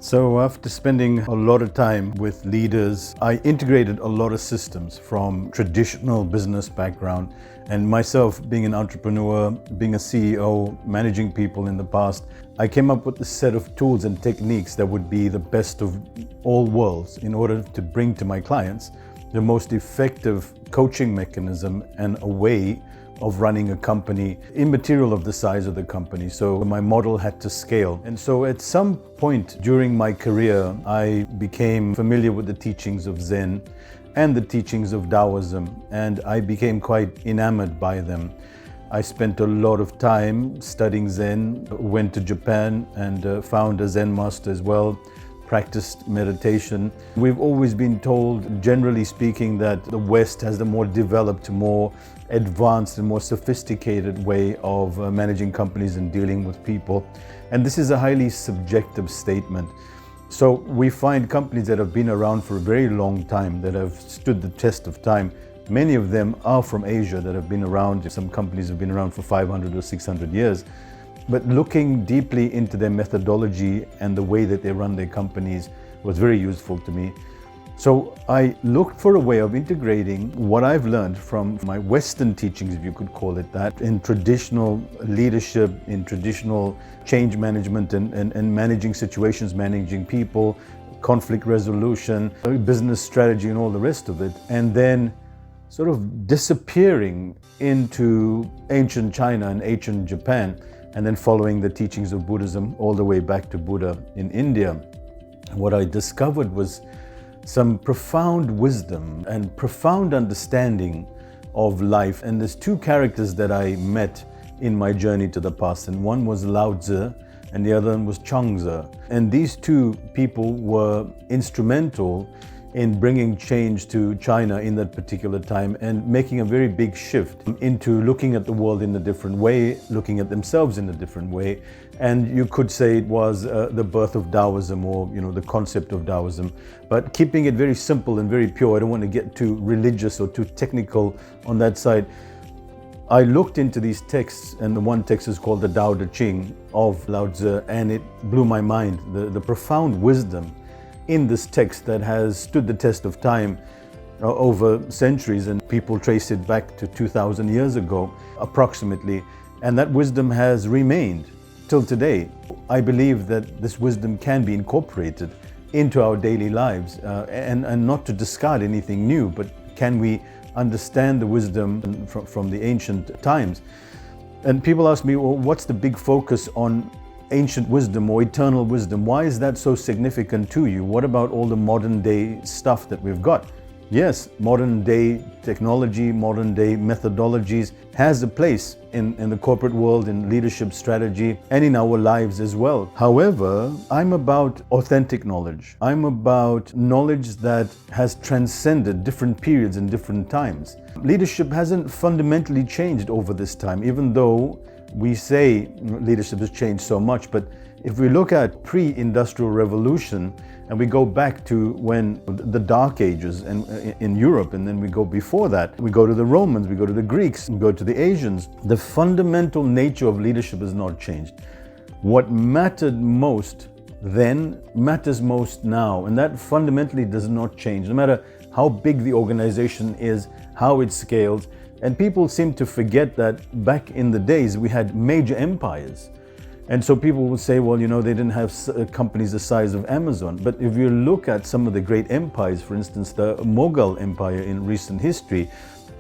So after spending a lot of time with leaders, I integrated a lot of systems from traditional business background and myself being an entrepreneur, being a CEO, managing people in the past. I came up with a set of tools and techniques that would be the best of all worlds in order to bring to my clients the most effective coaching mechanism and a way of running a company immaterial of the size of the company. So my model had to scale. And so at some point during my career, I became familiar with the teachings of Zen and the teachings of Taoism, and I became quite enamored by them. I spent a lot of time studying Zen, went to Japan and found a Zen master as well, practiced meditation. We've always been told, generally speaking, that the West has the more developed, more advanced and more sophisticated way of managing companies and dealing with people. And this is a highly subjective statement. So we find companies that have been around for a very long time, that have stood the test of time. Many of them are from Asia that have been around. Some companies have been around for 500 or 600 years. But looking deeply into their methodology and the way that they run their companies was very useful to me. So I looked for a way of integrating what I've learned from my Western teachings, if you could call it that, in traditional leadership, in traditional change management and managing situations, managing people, conflict resolution, business strategy and all the rest of it, and then sort of disappearing into ancient China and ancient Japan, and then following the teachings of Buddhism all the way back to Buddha in India. What I discovered was some profound wisdom and profound understanding of life. And there's two characters that I met in my journey to the past, and one was Lao Tzu and the other one was Ching. And these two people were instrumental in bringing change to China in that particular time and making a very big shift into looking at the world in a different way, looking at themselves in a different way. And you could say it was the birth of Taoism, or the concept of Taoism, but keeping it very simple and very pure. I don't want to get too religious or too technical on that side. I looked into these texts, and the one text is called the Tao Te Ching of Lao Tzu, and it blew my mind. The profound wisdom in this text that has stood the test of time over centuries, and people trace it back to 2,000 years ago approximately, and that wisdom has remained till today. I believe that this wisdom can be incorporated into our daily lives, and not to discard anything new, but can we understand the wisdom from the ancient times? And people ask me, well, what's the big focus on ancient wisdom or eternal wisdom? Why is that so significant to you? What about all the modern day stuff that we've got? Yes, modern day technology, modern day methodologies has a place in the corporate world, in leadership strategy, and in our lives as well. However, I'm about authentic knowledge. I'm about knowledge that has transcended different periods and different times. Leadership hasn't fundamentally changed over this time, even though we say leadership has changed so much. But if we look at pre-industrial revolution and we go back to when the Dark Ages and in Europe, and then we go before that, we go to the Romans, we go to the Greeks, we go to the Asians, the fundamental nature of leadership has not changed. What mattered most then matters most now, and that fundamentally does not change, no matter how big the organization is, how it scales. And people seem to forget that back in the days we had major empires. And so people will say, well, they didn't have companies the size of Amazon. But if you look at some of the great empires, for instance, the Mughal Empire in recent history,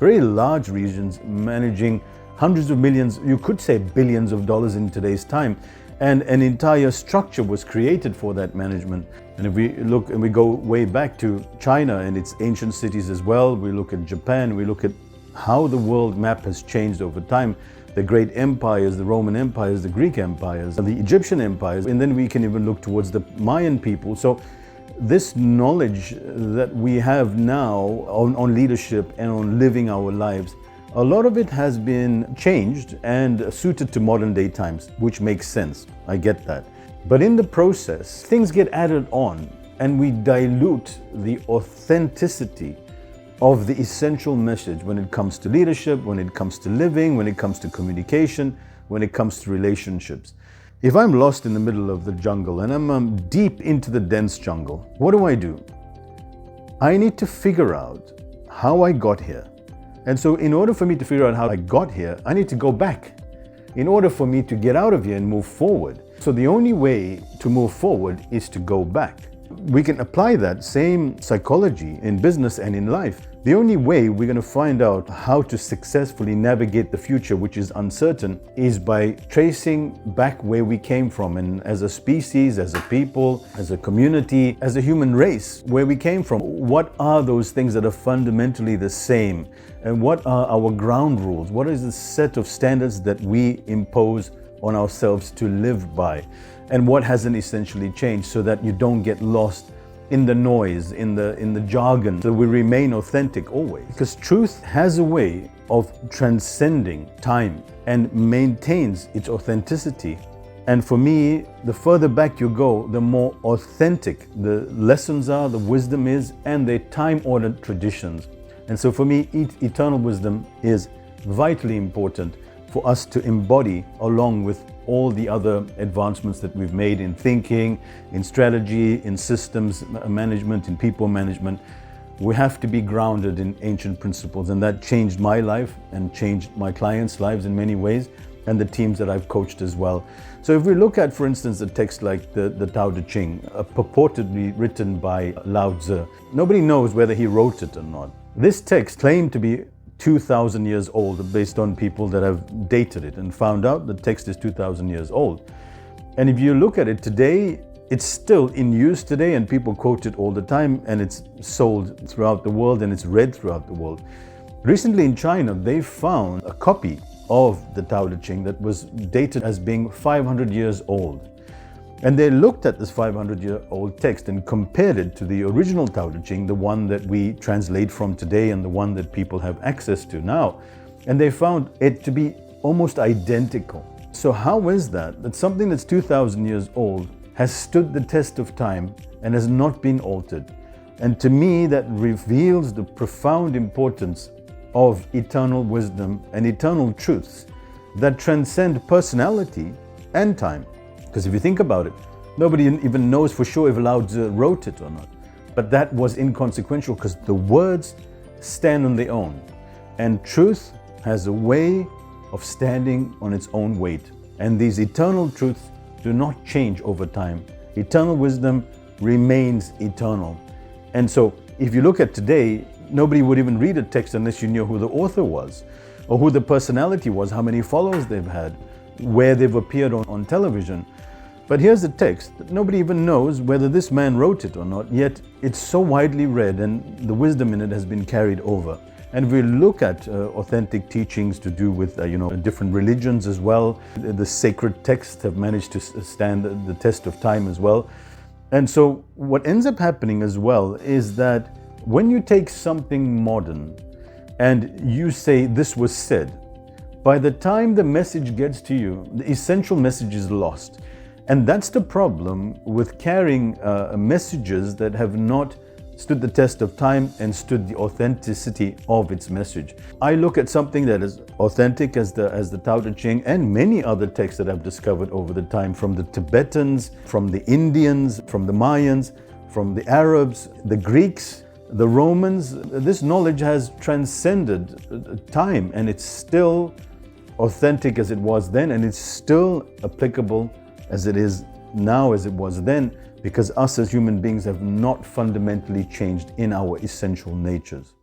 very large regions managing hundreds of millions, you could say billions of dollars in today's time. And an entire structure was created for that management. And if we look and we go way back to China and its ancient cities as well, we look at Japan, we look at how the world map has changed over time. The great empires, the Roman empires, the Greek empires, the Egyptian empires, and then we can even look towards the Mayan people. So this knowledge that we have now on leadership and on living our lives, a lot of it has been changed and suited to modern day times, which makes sense. I get that. But in the process, things get added on and we dilute the authenticity of the essential message when it comes to leadership, when it comes to living, when it comes to communication, when it comes to relationships. If I'm lost in the middle of the jungle and I'm deep into the dense jungle, what do? I need to figure out how I got here. And so in order for me to figure out how I got here, I need to go back in order for me to get out of here and move forward. So the only way to move forward is to go back. We can apply that same psychology in business and in life. The only way we're going to find out how to successfully navigate the future, which is uncertain, is by tracing back where we came from, and as a species, as a people, as a community, as a human race, where we came from. What are those things that are fundamentally the same? And what are our ground rules? What is the set of standards that we impose on ourselves to live by? And what hasn't essentially changed, so that you don't get lost in the noise, in the jargon, so we remain authentic always. Because truth has a way of transcending time and maintains its authenticity. And for me, the further back you go, the more authentic the lessons are, the wisdom is, and the time-honored traditions. And so for me, eternal wisdom is vitally important for us to embody, along with all the other advancements that we've made in thinking, in strategy, in systems management, in people management. We have to be grounded in ancient principles, and that changed my life and changed my clients' lives in many ways, and the teams that I've coached as well. So if we look at, for instance, a text like the Tao Te Ching, purportedly written by Lao Tzu, nobody knows whether he wrote it or not. This text claimed to be 2,000 years old based on people that have dated it and found out the text is 2,000 years old. And if you look at it today, it's still in use today, and people quote it all the time, and it's sold throughout the world and it's read throughout the world. Recently in China, they found a copy of the Tao Te Ching that was dated as being 500 years old. And they looked at this 500-year-old text and compared it to the original Tao Te Ching, the one that we translate from today and the one that people have access to now. And they found it to be almost identical. So how is that? That something that's 2,000 years old has stood the test of time and has not been altered. And to me, that reveals the profound importance of eternal wisdom and eternal truths that transcend personality and time. Because if you think about it, nobody even knows for sure if Lao Tzu wrote it or not. But that was inconsequential, because the words stand on their own. And truth has a way of standing on its own weight. And these eternal truths do not change over time. Eternal wisdom remains eternal. And so if you look at today, nobody would even read a text unless you knew who the author was, or who the personality was, how many followers they've had, where they've appeared on television. But here's the text that nobody even knows whether this man wrote it or not, yet it's so widely read and the wisdom in it has been carried over. And we look at authentic teachings to do with different religions as well. The sacred texts have managed to stand the test of time as well. And so what ends up happening as well is that when you take something modern and you say this was said, by the time the message gets to you, the essential message is lost. And that's the problem with carrying messages that have not stood the test of time and stood the authenticity of its message. I look at something that is authentic as the Tao Te Ching and many other texts that I've discovered over the time, from the Tibetans, from the Indians, from the Mayans, from the Arabs, the Greeks, the Romans. This knowledge has transcended time, and it's still authentic as it was then, and it's still applicable as it is now as it was then, because us as human beings have not fundamentally changed in our essential natures.